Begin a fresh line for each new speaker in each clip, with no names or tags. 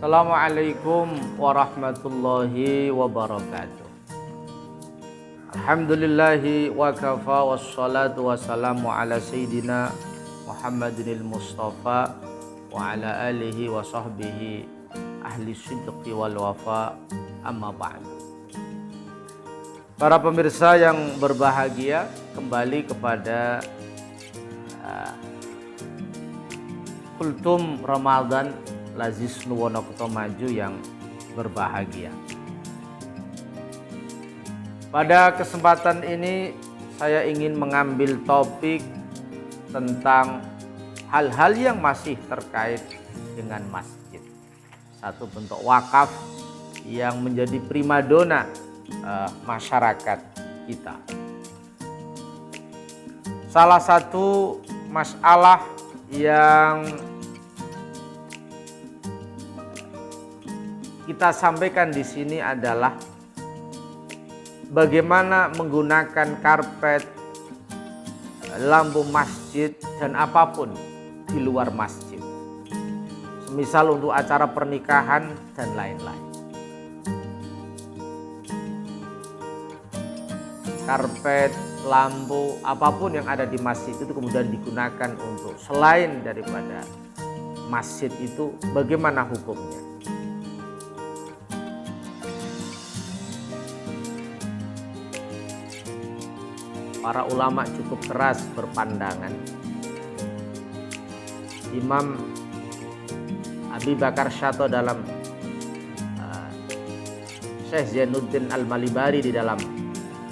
Assalamualaikum warahmatullahi wabarakatuh. Alhamdulillahi wa kafa wassalatu wassalamu ala sayyidina Muhammadinil Mustafa wa ala alihi wa sahbihi ahli sidqi wal wafa, amma ba'du. Para pemirsa yang berbahagia, kembali kepada Kultum Ramadan Lazis Nuwonokuto Maju yang berbahagia. Pada kesempatan ini saya ingin mengambil topik tentang hal-hal yang masih terkait dengan masjid. Satu bentuk wakaf yang menjadi primadona masyarakat kita. Salah satu masalah yang kita sampaikan di sini adalah bagaimana menggunakan karpet, lampu masjid, dan apapun di luar masjid. Semisal untuk acara pernikahan dan lain-lain. Karpet, lampu, apapun yang ada di masjid itu kemudian digunakan untuk selain daripada masjid itu, bagaimana hukumnya? Para ulama cukup keras berpandangan. Imam Abi Bakar Syato dalam Syekh Zainuddin Al-Malibari di dalam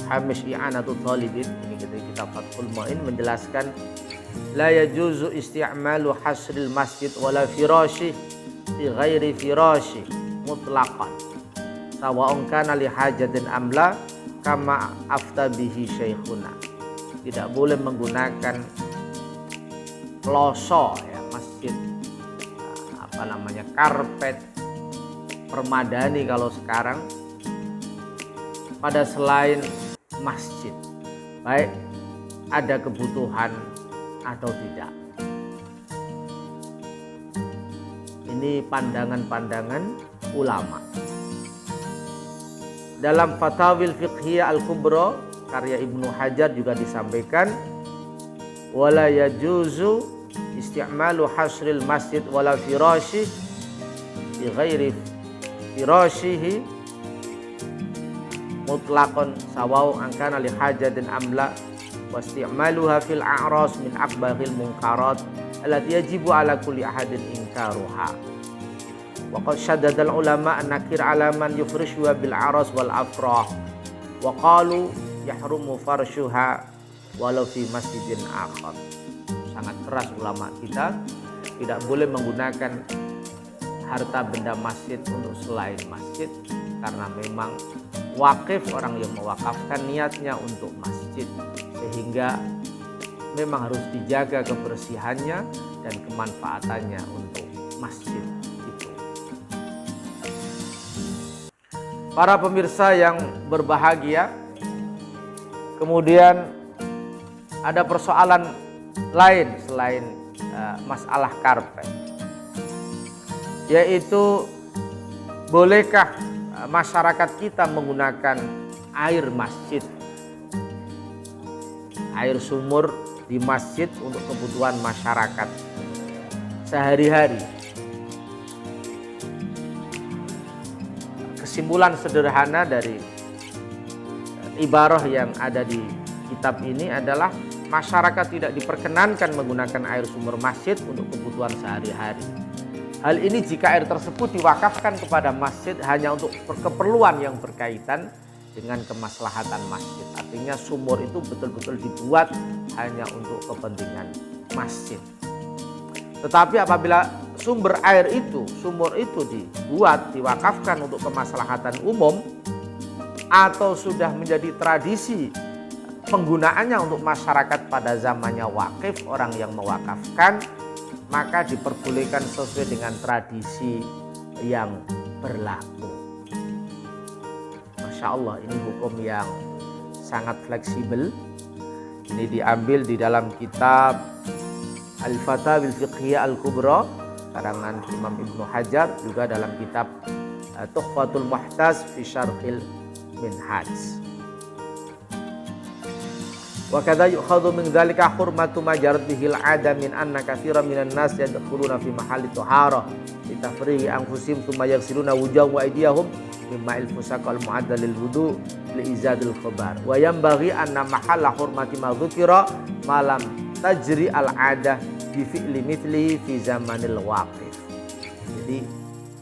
Hamish I'anatul Talibin, ini kitab Fathul Mu'in, menjelaskan la yajuzu isti'malu hasril masjid wala firashi fi ghairi firashi mutlaqan sawa'un kana li hajatin amla kama afta bihi syekhuna. Tidak boleh menggunakan kloso ya, masjid, karpet permadani kalau sekarang pada selain masjid, baik ada kebutuhan atau tidak. Ini pandangan-pandangan ulama. Dalam Fatawil Fiqhiyah Al-Kubra karya Ibnu Hajar juga disampaikan wala yajuzu isti'malu hasril masjid wala firashi bi ghairi firashihi mutlaqan sawau angkana li hajatin amla wa isti'maluha fil a'ras min akbaril munkarat allati yajibu ala kulli ahadin inkaruha. Wa qad shaddada al ulama an nakir ala man yufrishu bil a'ras wal afrah wa qalu yahrumu farshuha walau fi masjidin akhar. Sangat keras ulama kita, tidak boleh menggunakan harta benda masjid untuk selain masjid, karena memang wakif, orang yang mewakafkan niatnya untuk masjid, sehingga memang harus dijaga kebersihannya dan kemanfaatannya untuk masjid itu. Para pemirsa yang berbahagia, kemudian ada persoalan lain selain masalah karpet, yaitu bolehkah masyarakat kita menggunakan air masjid, air sumur di masjid untuk kebutuhan masyarakat sehari-hari. Kesimpulan sederhana dari ibarah yang ada di kitab ini adalah masyarakat tidak diperkenankan menggunakan air sumur masjid untuk kebutuhan sehari-hari. Hal ini jika air tersebut diwakafkan kepada masjid hanya untuk keperluan yang berkaitan dengan kemaslahatan masjid. Artinya sumur itu betul-betul dibuat hanya untuk kepentingan masjid. Tetapi apabila sumur itu dibuat, diwakafkan untuk kemaslahatan umum, atau sudah menjadi tradisi penggunaannya untuk masyarakat pada zamannya wakif, orang yang mewakafkan, maka diperbolehkan sesuai dengan tradisi yang berlaku. Masya Allah, ini hukum yang sangat fleksibel. Ini diambil di dalam kitab Al-Fatawil Fiqhiyah Al-Kubra karangan Imam Ibnu Hajar, juga dalam kitab Tuhfatul Muhtaz fi Syarhil Minhaj. Wa kadza yu'khadhu min dzalika hurmatu ma jarat bihil 'ada min anna katsiran minan nas yadkhuluna fi mahalli taharah li tafrihi anfusihim thumma yaghsiluna wujuhahum wa aydiyahum mimma al-fusaq al-mu'addal lil wudu' li izadil khabar wa yanbaghi anna mahalla hurmati ma dzukira ma lam tajri al-'adah bi fi'li mithlihi fi zamanil waqif. Jadi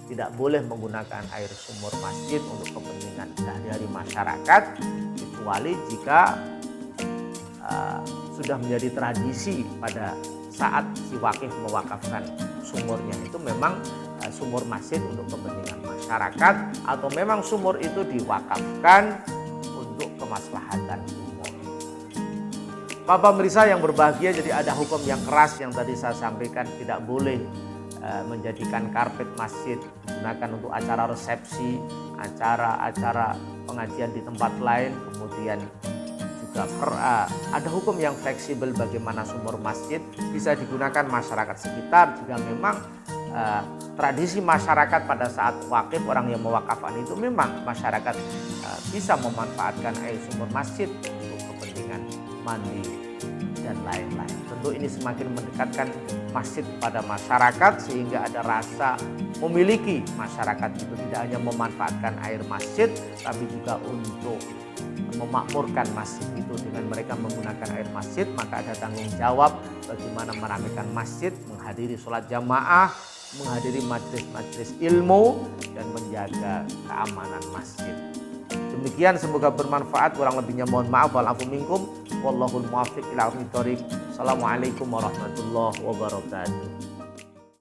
tidak boleh menggunakan air sumur masjid untuk kepentingan sehari-hari masyarakat kecuali jika sudah menjadi tradisi pada saat si wakif mewakafkan sumurnya itu memang sumur masjid untuk kepentingan masyarakat, atau memang sumur itu diwakafkan untuk kemaslahatan umum. Bapak pemirsa yang berbahagia, jadi ada hukum yang keras yang tadi saya sampaikan, tidak boleh menjadikan karpet masjid digunakan untuk acara resepsi, acara-acara pengajian di tempat lain. Kemudian juga ada hukum yang fleksibel bagaimana sumur masjid bisa digunakan masyarakat sekitar jika memang tradisi masyarakat pada saat wakif, orang yang mewakafkan itu memang masyarakat bisa memanfaatkan air sumur masjid untuk kepentingan mandi dan lain-lain. Tentu ini semakin mendekatkan masjid pada masyarakat sehingga ada rasa memiliki masyarakat itu tidak hanya memanfaatkan air masjid tapi juga untuk memakmurkan masjid itu. Dengan mereka menggunakan air masjid maka ada tanggung jawab bagaimana meramaikan masjid, menghadiri sholat jamaah, menghadiri majelis-majelis ilmu dan menjaga keamanan masjid. Demikian, semoga bermanfaat. Kurang lebihnya mohon maaf. Wal afu minkum. Wallahul muwaffiq ila aqwamit thoriq. Assalamualaikum warahmatullahi wabarakatuh.